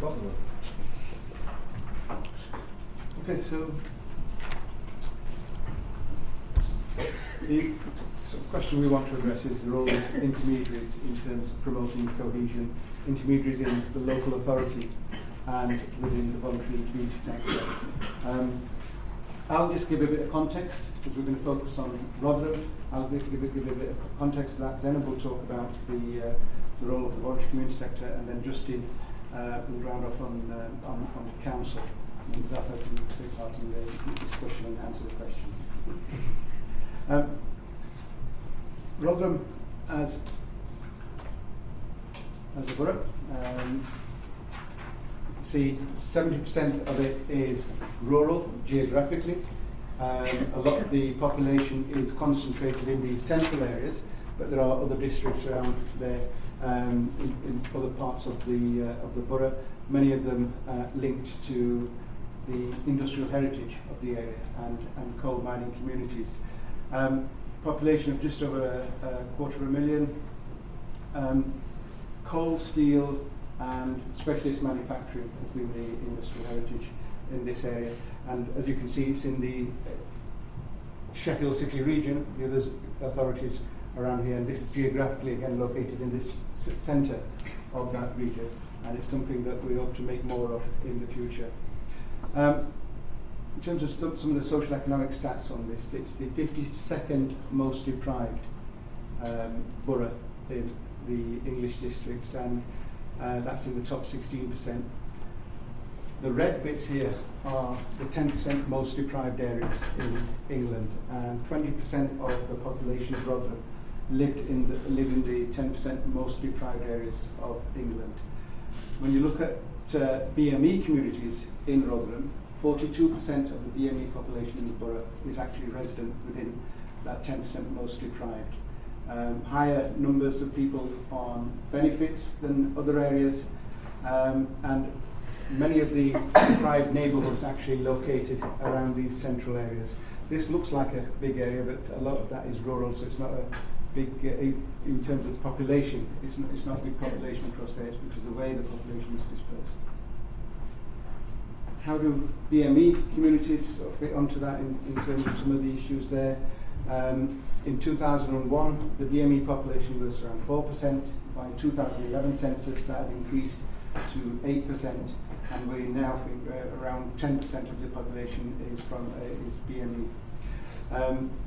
problem. Okay, so the sort of question we want to address is the role of intermediaries in terms of promoting cohesion, intermediaries in the local authority and within the voluntary community sector. I'll just give a bit of context because we're going to focus on Rotherham. I'll give a bit of context to that. Zen will talk about the role of the voluntary community sector, and then Justin will round off on the council. And Zafar can take part in the discussion and answer the questions. Rotherham as a borough, see 70% of it is rural geographically. A lot of the population is concentrated in these central areas, but there are other districts around there in other parts of the borough, many of them linked to the industrial heritage of the area and coal mining communities. Population of just over a 250,000. Coal, steel and specialist manufacturing has been the industrial heritage in this area, and as you can see, it's in the Sheffield City region, the other authorities around here, and this is geographically again located in this centre of that region, and it's something that we hope to make more of in the future. In terms of some of the social economic stats on this, it's the 52nd most deprived borough in the English districts, and that's in the top 16%. The red bits here are the 10% most deprived areas in England, and 20% of the population of Rotherham live in the 10% most deprived areas of England. When you look at BME communities in Rotherham, 42% of the BME population in the borough is actually resident within that 10% most deprived. Higher numbers of people on benefits than other areas, and many of the deprived neighbourhoods actually located around these central areas. This looks like a big area, but a lot of that is rural, so it's not a big, in terms of population, it's not a big population across there, it's because of the way the population is dispersed. How do BME communities fit onto that in terms of some of the issues there? In 2001, the BME population was around 4%. By 2011 census, that had increased to 8%, and we now think around 10% of the population is BME.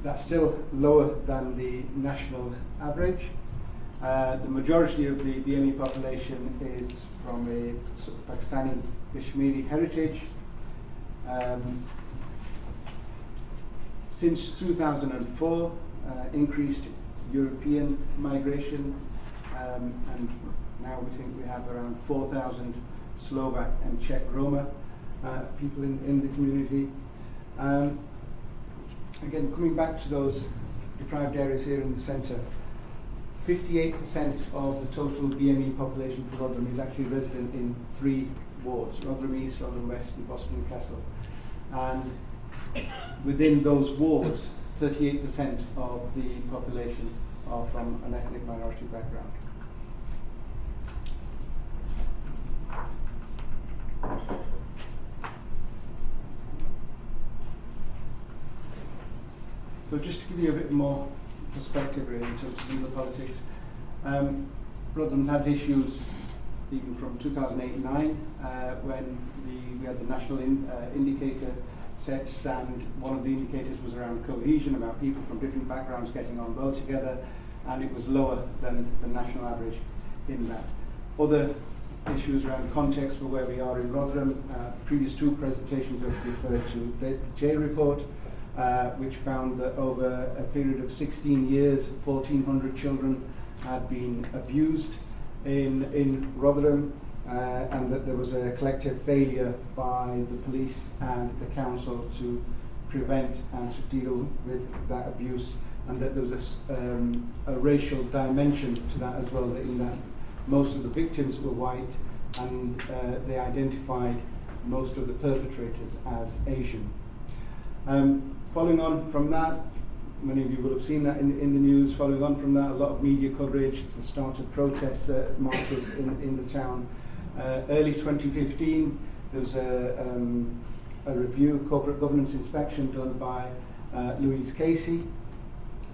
That's still lower than the national average. The majority of the BME population is from a sort of Pakistani Kashmiri heritage. Since 2004, increased European migration, and now we think we have around 4,000 Slovak and Czech Roma people in the community. Again, coming back to those deprived areas here in the centre, 58% of the total BME population for Rotherham is actually resident in 3 wards: Rotherham East, Rotherham West and Boston Castle. And within those wards, 38% of the population are from an ethnic minority background. So just to give you a bit more perspective really in terms of legal politics, Rotherham had issues even from 2008-9 when we had the national indicator sets, and one of the indicators was around cohesion, about people from different backgrounds getting on well together, and it was lower than the national average in that. Other issues around context for where we are in Rotherham, previous 2 presentations have referred to the J report, which found that over a period of 16 years, 1,400 children had been abused in Rotherham, and that there was a collective failure by the police and the council to prevent and to deal with that abuse, and that there was a racial dimension to that as well, that in that most of the victims were white, and they identified most of the perpetrators as Asian. Following on from that, many of you will have seen that in the news. Following on from that, a lot of media coverage, the start of protest marches in the town, Early 2015, there was a review, corporate governance inspection done by Louise Casey,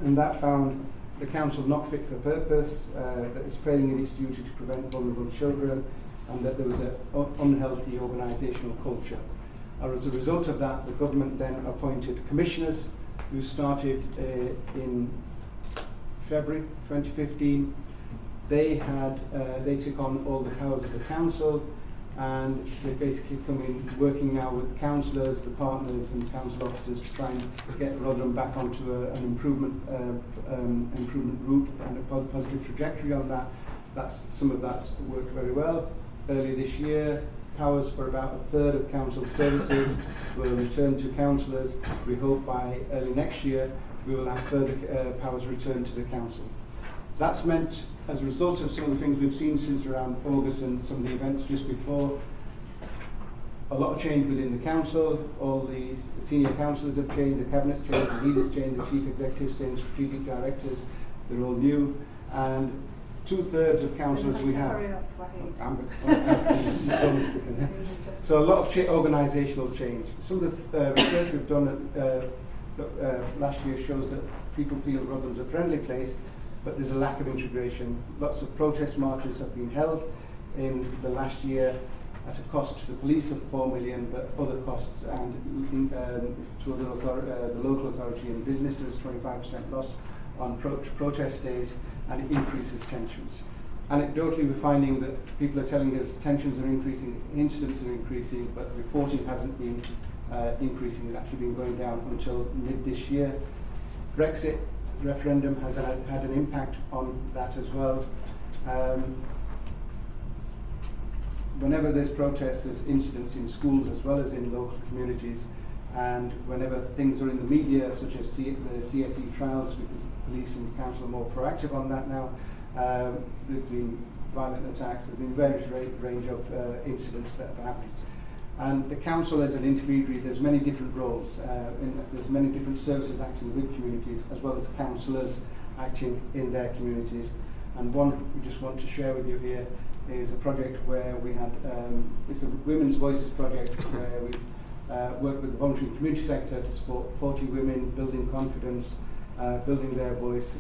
and that found the council not fit for purpose, that it's failing in its duty to prevent vulnerable children, and that there was an unhealthy organisational culture. As a result of that, the government then appointed commissioners who started in February 2015. They took on all the powers of the council, and they basically come in working now with councillors, the partners and council officers to try and get Rotherham back onto an improvement route and a positive trajectory on that. Some of that's worked very well. Early this year, powers for about a third of council services will return to councillors. We hope by early next year we will have further powers returned to the council. That's meant, as a result of some of the things we've seen since around August and some of the events just before, a lot of change within the council. All the senior councillors have changed, the cabinet's changed, the leaders changed, the chief executives changed, strategic directors, they're all new. And 2/3 of councillors we have. So a lot of organisational change. Some of the research we've done last year shows that people feel Rotherham's a friendly place, but there's a lack of integration. Lots of protest marches have been held in the last year at a cost to the police of 4 million, but other costs and to other the local authority and businesses, 25% loss on protest days, and it increases tensions. Anecdotally, we're finding that people are telling us tensions are increasing, incidents are increasing, but reporting hasn't been increasing. It's actually been going down until mid this year. Brexit referendum has had an impact on that as well. Whenever there's protests, there's incidents in schools as well as in local communities, and whenever things are in the media, such as the CSE trials, because the police and the council are more proactive on that now, there's been violent attacks, there's been various range of incidents that have happened. And the council as an intermediary, there's many different roles, there's many different services acting with communities, as well as councillors acting in their communities. And one we just want to share with you here is a project where we had, it's a Women's Voices project where we've worked with the voluntary community sector to support 40 women, building confidence, building their voice,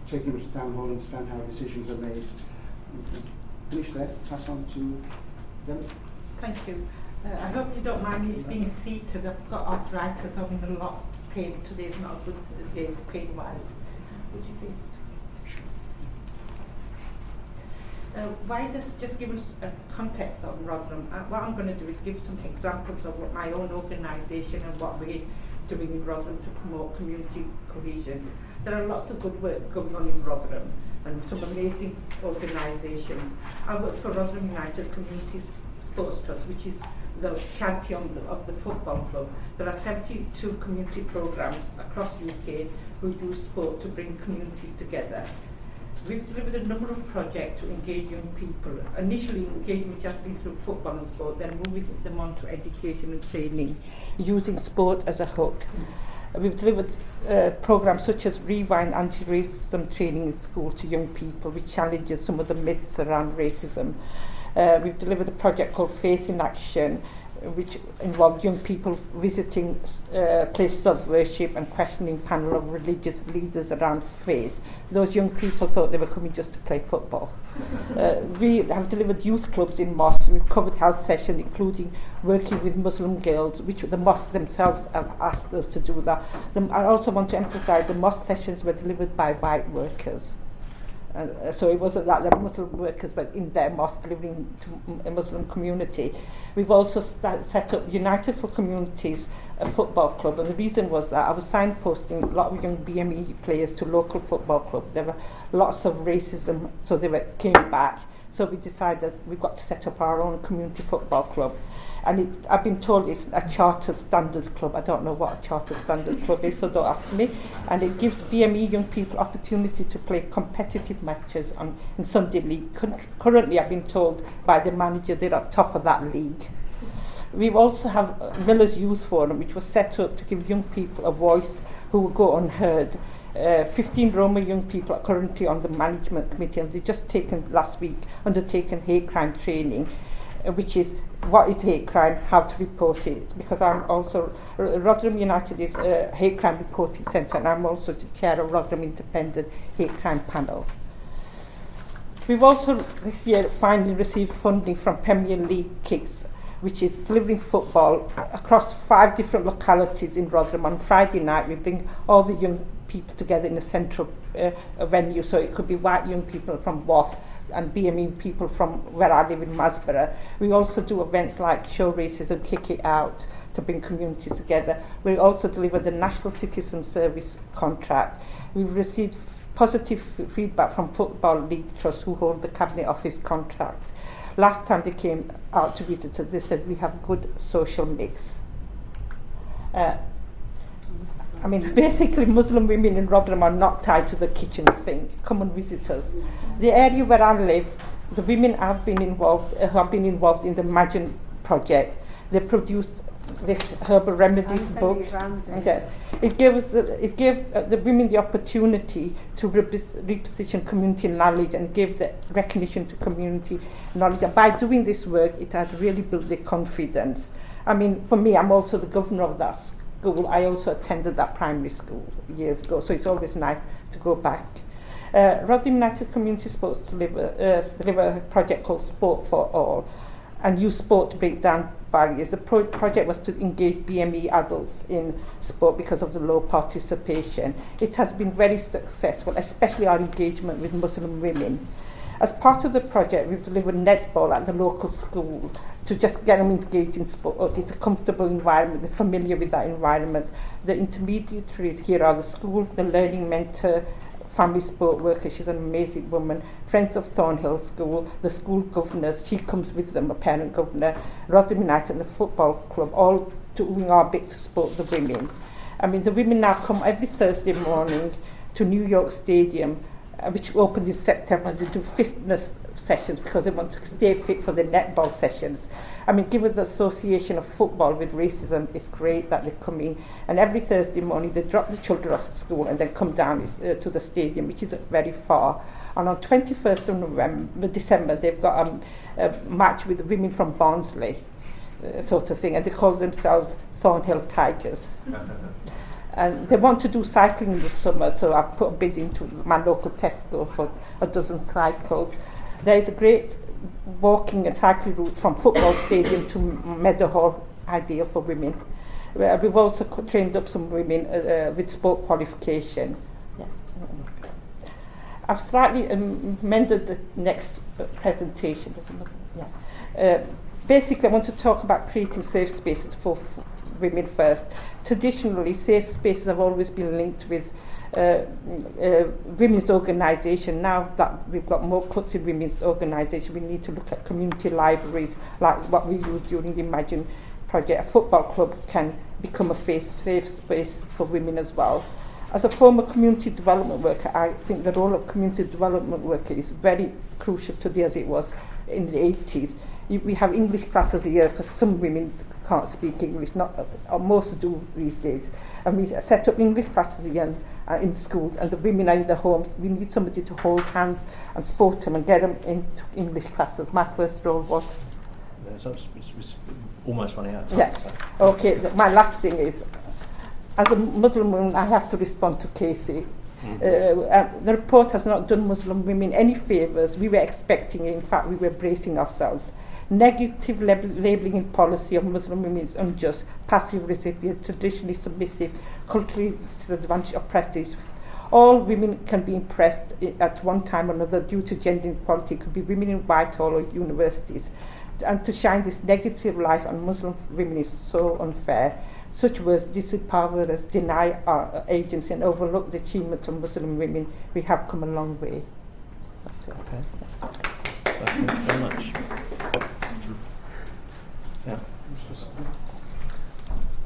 taking them to town hall, understand how decisions are made. Finish there, pass on to Zen. Thank you. I hope you don't mind me being seated. I've got arthritis, I'm in a lot of pain. Today's not a good day pain-wise. Would you be? Why does just give us a context on Rotherham? What I'm going to do is give some examples of what my own organisation and what we're doing in Rotherham to promote community cohesion. There are lots of good work going on in Rotherham and some amazing organisations. I work for Rotherham United Community Sports Trust, which is the charity of the football club. There are 72 community programmes across UK who use sport to bring communities together. We've delivered a number of projects to engage young people. Initially, engagement has been through football and sport, then moving them on to education and training, using sport as a hook. We've delivered programmes such as Rewind anti-racism training in school to young people, which challenges some of the myths around racism. We've delivered a project called Faith in Action, which involved young people visiting places of worship and questioning panel of religious leaders around faith. Those young people thought they were coming just to play football. We have delivered youth clubs in mosques. We've covered health sessions, including working with Muslim girls, which the mosques themselves have asked us to do that. I also want to emphasise the mosque sessions were delivered by white workers. So it wasn't that the Muslim workers were in their mosque delivering to a Muslim community. We've also set up United for Communities, a football club, and the reason was that I was signposting a lot of young BME players to local football club. There were lots of racism, so they came back. So we decided we've got to set up our own community football club. And I've been told it's a chartered standard club. I don't know what a chartered standard club is, so don't ask me. And it gives BME young people opportunity to play competitive matches in Sunday League. Currently, I've been told by the manager they're at top of that league. We also have Miller's Youth Forum, which was set up to give young people a voice who will go unheard. 15 Roma young people are currently on the management committee, and they've just undertaken hate crime training, which is what is hate crime, how to report it, because I'm also, Rotherham United is a hate crime reporting centre, and I'm also the chair of Rotherham Independent Hate Crime Panel. We've also this year finally received funding from Premier League Kicks, which is delivering football across 5 different localities in Rotherham. On Friday night, we bring all the young people together in a central venue, so it could be white young people from WAF and BME people from where I live in Masborough. We also do events like show races and kick it out to bring communities together. We also deliver the National Citizen Service contract. We've received positive feedback from Football League Trust, who hold the Cabinet Office contract. Last time they came out to visit us, they said we have good social mix. Basically, Muslim women in Rotherham are not tied to the kitchen sink. Come and visit us. The area where I live, the women have been involved in the Imagine project. They produced this herbal remedies book. Okay. It gave the women the opportunity to reposition community knowledge and give the recognition to community knowledge. And by doing this work, it had really built their confidence. For me, I'm also the governor of that school. I also attended that primary school years ago, so it's always nice to go back. Rotherham United Community Sports deliver a project called Sport for All, and use sport to break down barriers. The project was to engage BME adults in sport because of the low participation. It has been very successful, especially our engagement with Muslim women. As part of the project, we've delivered netball at the local school to just get them engaged in sport. It's a comfortable environment, they're familiar with that environment. The intermediaries here are the school, the learning mentor, family sport worker, she's an amazing woman, Friends of Thornhill School, the school governors, she comes with them, a parent governor, Rotherham United and the football club, all doing our bit to support the women. The women now come every Thursday morning to New York Stadium, which opened in September. They do fitness sessions because they want to stay fit for the netball sessions. Given the association of football with racism, it's great that they come in. And every Thursday morning, they drop the children off to school and then come down to the stadium, which isn't very far. And on 21st of December, they've got a match with the women from Barnsley, sort of thing, and they call themselves Thornhill Tigers. And they want to do cycling in the summer, so I've put a bid into my local Tesco for a dozen cycles. There is a great walking and cycling route from football stadium to Meadowhall, ideal for women. We've also trained up some women with sport qualification. Yeah. I've slightly amended the next presentation. Basically, I want to talk about creating safe spaces for women first. Traditionally, safe spaces have always been linked with women's organisation. Now that we've got more cuts in women's organisation, we need to look at community libraries like what we use during the Imagine project. A football club can become a safe space for women as well. As a former community development worker, I think the role of community development worker is very crucial today as it was in the 80s. We have English classes a year because some women can't speak English, or most do these days. And we set up English classes again in schools, and the women are in their homes. We need somebody to hold hands and support them and get them into English classes. My first role was... It's almost running out. Yeah. Okay, my last thing is, as a Muslim woman, I have to respond to Casey. The report has not done Muslim women any favours. We were expecting it. In fact, we were bracing ourselves. Negative labelling in policy of Muslim women is unjust, passive recipient, traditionally submissive, culturally disadvantaged, oppressive. All women can be impressed at one time or another due to gender equality. It could be women in Whitehall or universities. And to shine this negative light on Muslim women is so unfair. Such words disempower us, deny our agency and overlook the achievement of Muslim women. We have come a long way. That's it. Okay. Thank you very much. Yeah.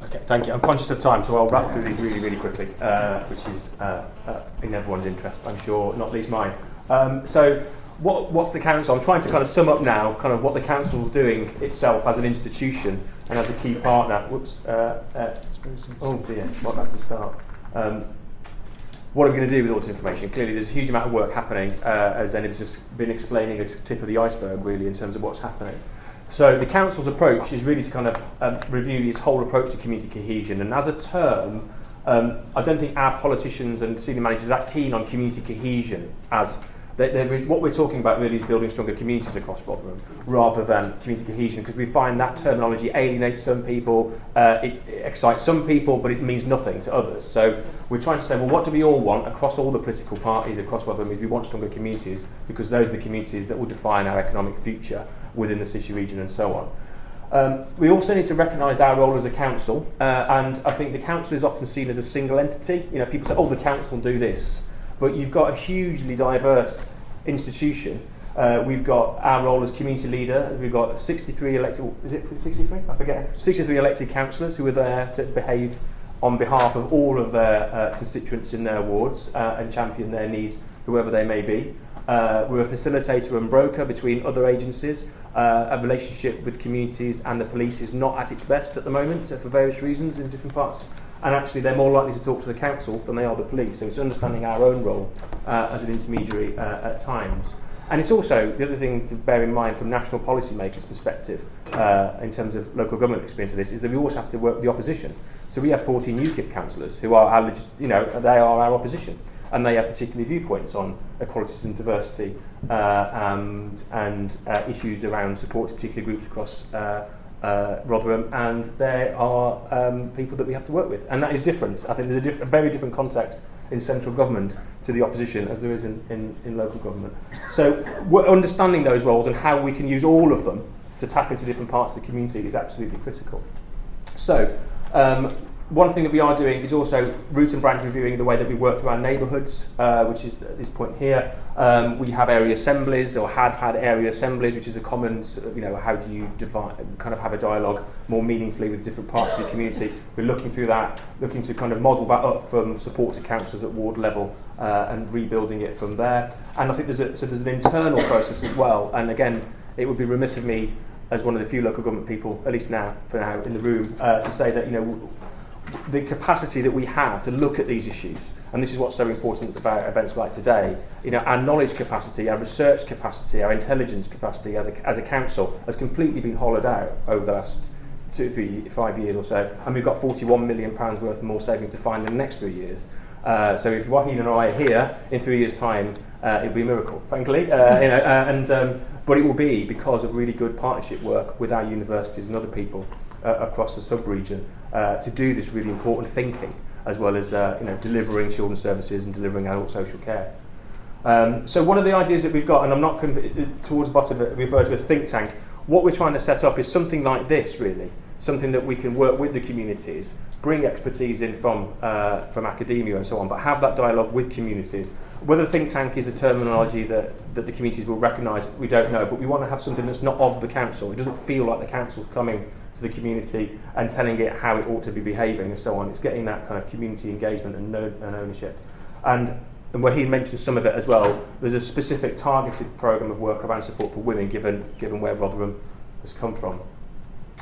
Okay, thank you. I'm conscious of time, so I'll wrap through these really, really quickly, which is in everyone's interest, I'm sure, not least mine. So what's the council? I'm trying to kind of sum up now kind of what the council is doing itself as an institution and as a key partner. Oh dear, what back to start. what are we going to do with all this information? Clearly there's a huge amount of work happening, as Enid's just been explaining, a tip of the iceberg really in terms of what's happening. So the council's approach is really to kind of review its whole approach to community cohesion, and as a term, I don't think our politicians and senior managers are that keen on community cohesion as what we're talking about really is building stronger communities across Rotherham rather than community cohesion, because we find that terminology alienates some people, it excites some people, but it means nothing to others. So we're trying to say, well, what do we all want across all the political parties across Rotherham? Is we want stronger communities, because those are the communities that will define our economic future within the City region and so on. We also need to recognise our role as a council, and I think the council is often seen as a single entity. You know, people say, oh, the council do this, but you've got a hugely diverse institution. We've got our role as community leader. We've got 63 elected, is it 63? I forget. 63 elected councillors who are there to behave on behalf of all of their constituents in their wards and champion their needs, whoever they may be. We're a facilitator and broker between other agencies. A relationship with communities and the police is not at its best at the moment for various reasons in different parts. And actually they're more likely to talk to the council than they are the police. So it's understanding our own role as an intermediary at times. And it's also the other thing to bear in mind from national policymakers' perspective in terms of local government experience of this is that we also have to work with the opposition. So we have 14 UKIP councillors who are our, they are our opposition, and they have particular viewpoints on equalities and diversity and issues around support to particular groups across Rotherham, and there are people that we have to work with, and that is different. I think there's a very different context in central government to the opposition as there is in local government. So we're understanding those roles and how we can use all of them to tap into different parts of the community is absolutely critical. So one thing that we are doing is also root and branch reviewing the way that we work through our neighbourhoods, which is at this point here. We have area assemblies, or had area assemblies, which is a common, how do you kind of have a dialogue more meaningfully with different parts of the community. We're looking through that, looking to kind of model that up from support to councillors at ward level and rebuilding it from there. And I think there's an internal process as well. And again, it would be remiss of me as one of the few local government people, at least for now in the room, to say that the capacity that we have to look at these issues, and this is what's so important about events like today, our knowledge capacity, our research capacity, our intelligence capacity as a council has completely been hollowed out over the last 2, 3, 5 years or so, and we've got £41 million worth of more savings to find in the next 3 years. So if Wahid and I are here in 3 years' time, it'll be a miracle, frankly, but it will be because of really good partnership work with our universities and other people across the sub-region to do this really important thinking, as well as delivering children's services and delivering adult social care. So one of the ideas that we've got, and I'm not towards the bottom of it, referred to as a think tank. What we're trying to set up is something like this, really, something that we can work with the communities, bring expertise in from academia and so on, but have that dialogue with communities. Whether think tank is a terminology that the communities will recognise, we don't know, but we want to have something that's not of the council. It doesn't feel like the council's coming to the community and telling it how it ought to be behaving and so on. It's getting that kind of community engagement and ownership. And where he mentioned some of it as well, there's a specific targeted programme of work around support for women, given where Rotherham has come from.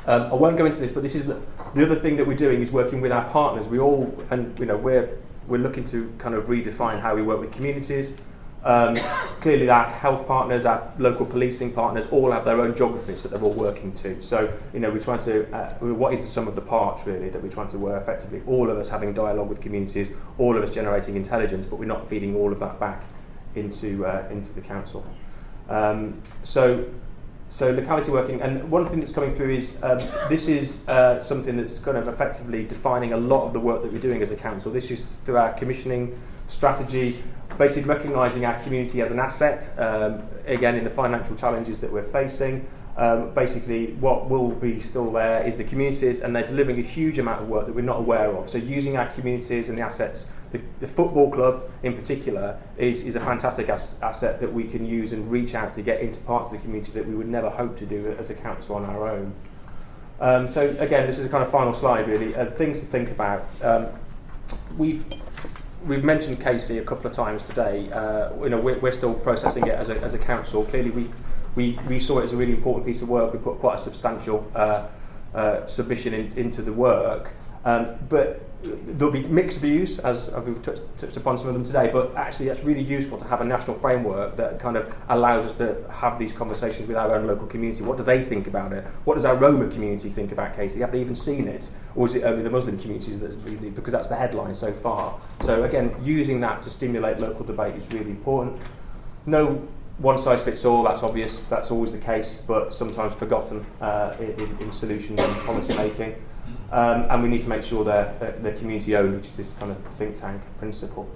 I won't go into this, but this is the other thing that we're doing is working with our partners. We're looking to kind of redefine how we work with communities. Clearly our health partners, our local policing partners all have their own geographies that they're all working to. So, we're trying to, what is the sum of the parts really that we're trying to work effectively? All of us having dialogue with communities, all of us generating intelligence, but we're not feeding all of that back into the council. So locality working, and one thing that's coming through is this is something that's kind of effectively defining a lot of the work that we're doing as a council. This is through our commissioning strategy, basically recognising our community as an asset, again in the financial challenges that we're facing. Basically what will be still there is the communities, and they're delivering a huge amount of work that we're not aware of. So using our communities and the assets, the football club in particular is a fantastic asset that we can use and reach out to get into parts of the community that we would never hope to do as a council on our own. So again, this is a kind of final slide really, things to think about. We've mentioned Casey a couple of times today. We're still processing it as a council. Clearly we saw it as a really important piece of work. We put quite a substantial submission into the work. But there'll be mixed views, as we've touched upon some of them today, but actually that's really useful to have a national framework that kind of allows us to have these conversations with our own local community. What do they think about it? What does our Roma community think about Casey? Have they even seen it? Or is it only the Muslim communities that's really, because that's the headline so far. So again, using that to stimulate local debate is really important. No one size fits all, that's obvious, that's always the case, but sometimes forgotten in solutions and policy making. And we need to make sure they're community owned, which is this kind of think tank principle.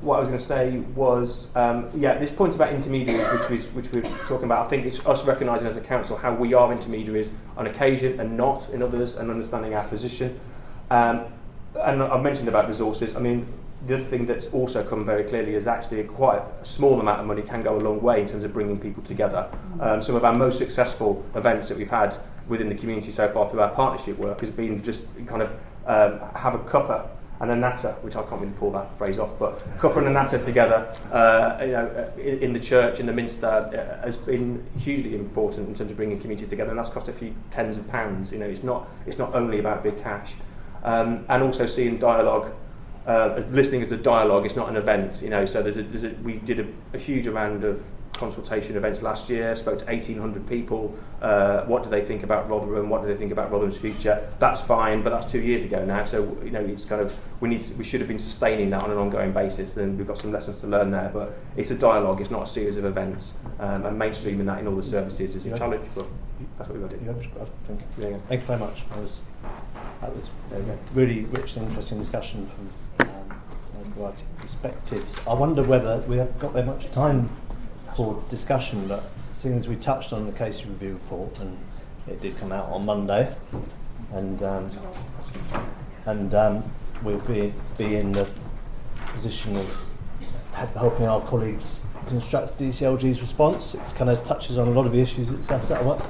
What I was going to say was, this point about intermediaries, which we're talking about, I think it's us recognising as a council how we are intermediaries on occasion and not in others, and understanding our position. And I've mentioned about resources. I mean, the other thing that's also come very clearly is actually quite a small amount of money can go a long way in terms of bringing people together. Some of our most successful events that we've had within the community so far through our partnership work has been just kind of have a cuppa and a natter, which I can't really pull that phrase off, but cuppa and a natter together in the church, in the minster, has been hugely important in terms of bringing community together, and that's cost a few tens of pounds. It's not only about big cash. And also seeing dialogue, listening as a dialogue, it's not an event, so we did a huge amount of consultation events last year, spoke to 1,800 people. What do they think about Rotherham? What do they think about Rotherham's future? That's fine, but that's 2 years ago now, so it's kind of we should have been sustaining that on an ongoing basis, and we've got some lessons to learn there, but it's a dialogue, it's not a series of events, and mainstreaming that in all the services is a challenge, but that's what we've got to do. Thank you very much. That was really rich and interesting discussion from a variety of perspectives. I wonder whether we haven't got very much time for discussion, but seeing as we touched on the case review report, and it did come out on Monday, and we'll be in the position of helping our colleagues construct DCLG's response. It kind of touches on a lot of the issues it's set up.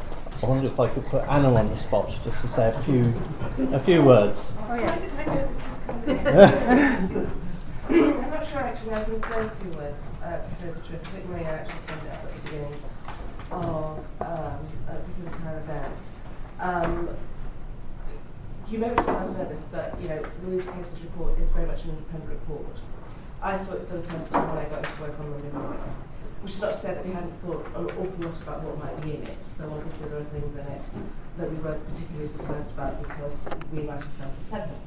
I wonder if I could put Anna on the spot just to say a few words. Oh yes. I know this was coming. I'm not sure actually I can say a few words to tell the truth. I think Maria actually summed it up at the beginning of this entire event. You may be surprised about this, but Louise Casey's report is very much an independent report. I saw it for the first time when I got into work on Monday morning, which is not to say that we hadn't thought an awful lot about what might be in it. So obviously there are things in it that we weren't particularly surprised about because we might ourselves have said them.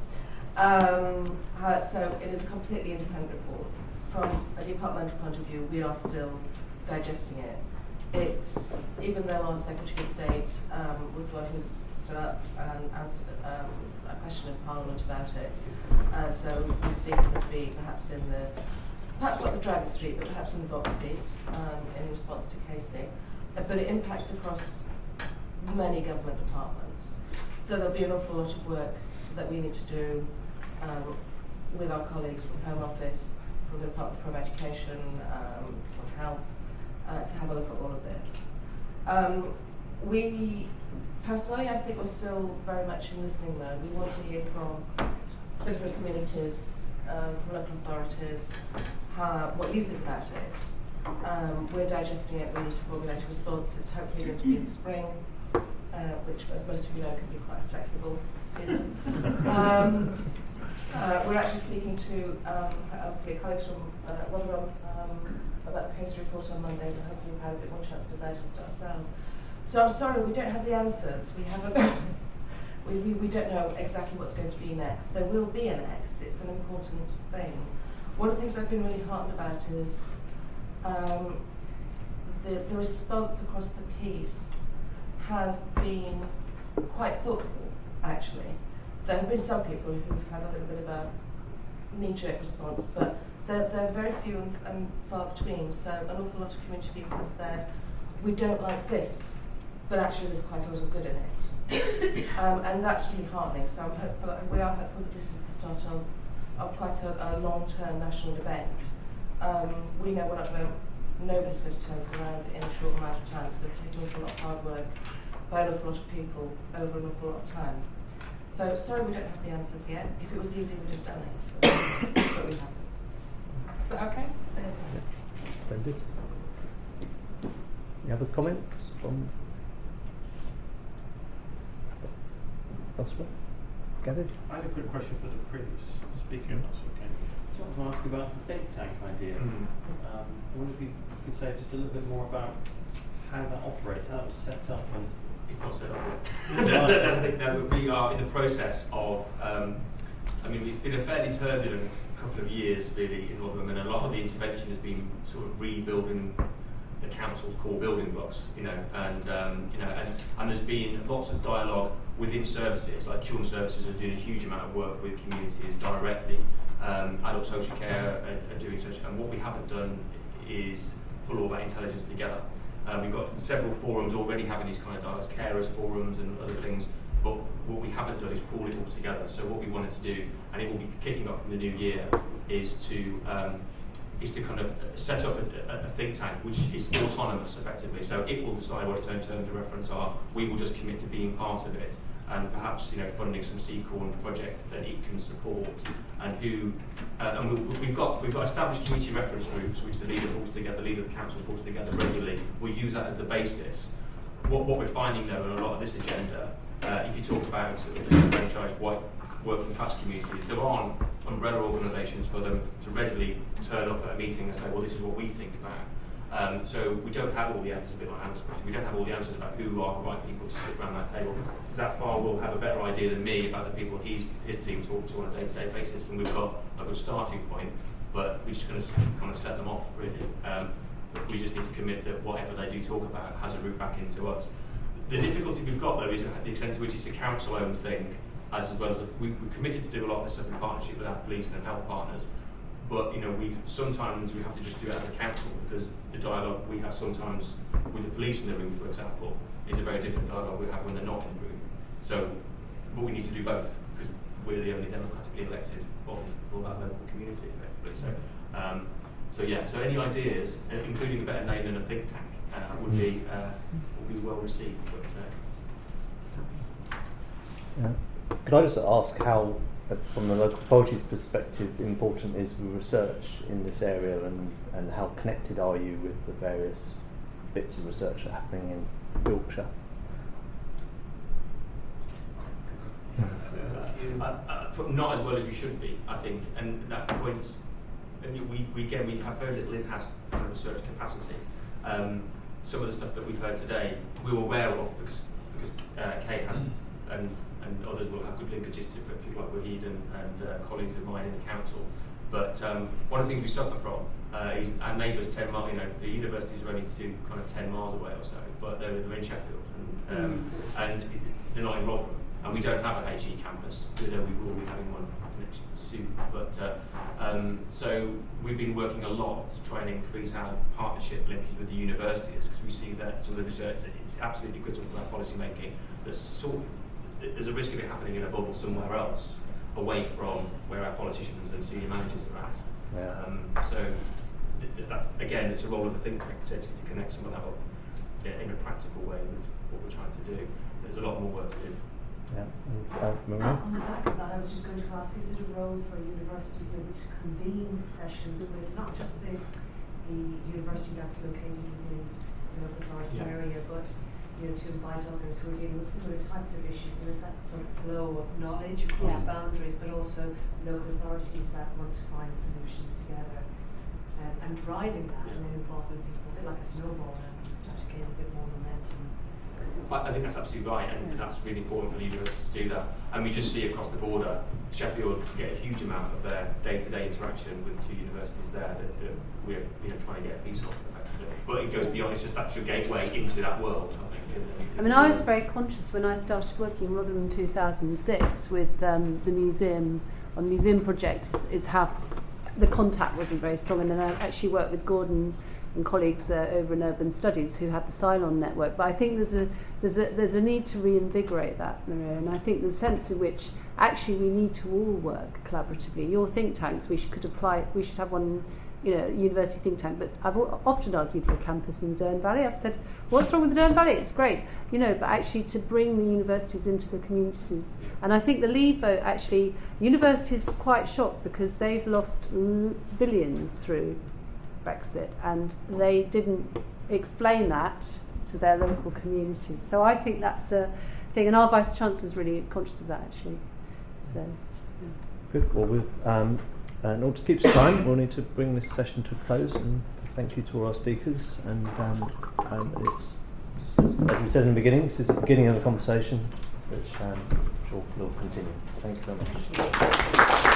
So it is a completely independent report. From a departmental point of view, we are still digesting it. It's, even though our Secretary of State was the one who stood up and answered a question in Parliament about it, so we see him as being perhaps not the driving seat, but perhaps in the box seat in response to Casey. But it impacts across many government departments. So there'll be an awful lot of work that we need to do with our colleagues from Home Office, from the Department for Education, from Health, to have a look at all of this. We, personally, I think we're still very much in listening mode. We want to hear from different communities, from local authorities, what you think about it. We're digesting it, we need to formulate a response. It's hopefully going to be in the spring, which, as most of you know, can be quite a flexible season. We're actually speaking to hopefully colleagues from Rotherham about the case report on Monday, and hopefully we've had a bit more chance to digest it ourselves. So I'm sorry, we don't have the answers. We haven't. we don't know exactly what's going to be next. There will be a next. It's an important thing. One of the things I've been really heartened about is the response across the piece has been quite thoughtful, actually. There have been some people who've had a little bit of a knee-jerk response, but they're very few and far between. So an awful lot of community people have said, we don't like this, but actually there's quite a lot of good in it. And that's really heartening. So we are hopeful that this is the start of quite a long-term national debate. We know we're not going to, nobody's going to turn us around in a short amount of time. It's going to take an awful lot of hard work by an awful lot of people over an awful lot of time. So sorry we don't have the answers yet. If it was easy, we'd have done it, but we haven't. Is that okay? Splendid. Any other comments from elsewhere? Gary? I had a quick question for the previous speaker, if that's okay. So I want to ask about the think tank idea. I wonder if you could say just a little bit more about how that operates, how it's set up, and it's not set up yet. That's the thing. No, we are in the process of. I mean, it's been a fairly turbulent couple of years, really, in Rotherham, and a lot of the intervention has been sort of rebuilding the council's core building blocks, and there's been lots of dialogue within services, like children's services are doing a huge amount of work with communities directly. Adult social care are doing such, and what we haven't done is pull all that intelligence together. We've got several forums already having these kind of dialogues, carers forums and other things, but what we haven't done is pull it all together. So what we wanted to do, and it will be kicking off in the new year, is to kind of set up a think tank which is autonomous effectively. So it will decide what its own terms of reference are. We will just commit to being part of it, and perhaps funding some C-Corn projects that it can support, and we've got established community reference groups which the leader pulls together, the leader of the council pulls together regularly. We use that as the basis. What we're finding though in a lot of this agenda, if you talk about sort of disenfranchised white working class communities, there aren't umbrella organisations for them to readily turn up at a meeting and say, well, this is what we think about. So we don't have all the answers, a bit like Anna's question, we don't have all the answers about who are the right people to sit around that table. Zafar will have a better idea than me about the people his team talk to on a day-to-day basis, and we've got a good starting point, but we're just going to kind of set them off, really. We just need to commit that whatever they do talk about has a route back into us. The difficulty we've got, though, is the extent to which it's a council-owned thing, as well as we're committed to do a lot of this stuff in partnership with our police and health partners. But sometimes we have to just do it as a council, because the dialogue we have sometimes with the police in the room, for example, is a very different dialogue we have when they're not in the room. So, but we need to do both, because we're the only democratically elected body for that local community, effectively. So any ideas, including a better name than a think tank, would be well received. Yeah. Could I just ask how, from the local authority's perspective, important is research in this area, and how connected are you with the various bits of research that are happening in Yorkshire? Not as well as we should be, I think, and that points. We have very little in-house kind of research capacity. Some of the stuff that we've heard today, we were aware of because Kate has, and others will have good linkages to people like Wahid and colleagues of mine in the council. But one of the things we suffer from is our neighbours 10 miles. The universities are only kind of 10 miles away or so, but they're in Sheffield, and they're not in Rotherham, and we don't have a HE campus. We will be having one next soon. But so we've been working a lot to try and increase our partnership links with the universities, because we see that some of the research is absolutely critical to our policy making. There's a risk of it happening in a bubble somewhere else, away from where our politicians and senior managers are at. Yeah. So that, again, it's a role of the think tank potentially to connect some of that up in a practical way with what we're trying to do. There's a lot more work to do. Yeah. On the back of that, I was just going to ask, is it a role for universities able to convene sessions with not just the university that's located in the local authority area, but to invite others who are dealing with similar types of issues, and there's that sort of flow of knowledge across boundaries, but also local authorities that want to find solutions together, and driving that and then involving people, a bit like a snowball, and start to gain a bit more momentum. I think that's absolutely right, and that's really important for the university to do that. And we just see across the border, Sheffield get a huge amount of their day-to-day interaction with two universities there that we're trying to get a piece of, effectively. But it goes beyond, it's just that's your gateway into that world, I think. I mean, I was very conscious when I started working in Rotherham in 2006 with the museum, on the museum project, is how the contact wasn't very strong, and then I actually worked with Gordon and colleagues over in Urban Studies who had the Cylon network. But I think there's a need to reinvigorate that, Maria, and I think the sense in which actually we need to all work collaboratively. Your think tanks, we should have one, university think tank, but I've often argued for a campus in Dearne Valley. I've said, what's wrong with the Dearne Valley? It's great, but actually to bring the universities into the communities. And I think the Leave vote, actually, universities were quite shocked because they've lost billions through Brexit, and they didn't explain that to their local communities. So I think that's a thing, and our Vice-Chancellor is really conscious of that, actually. So, Good. Well, in order to keep to time, we'll need to bring this session to a close. And thank you to all our speakers. And it's as we said in the beginning, this is the beginning of a conversation which I'm sure will continue. So thank you very much.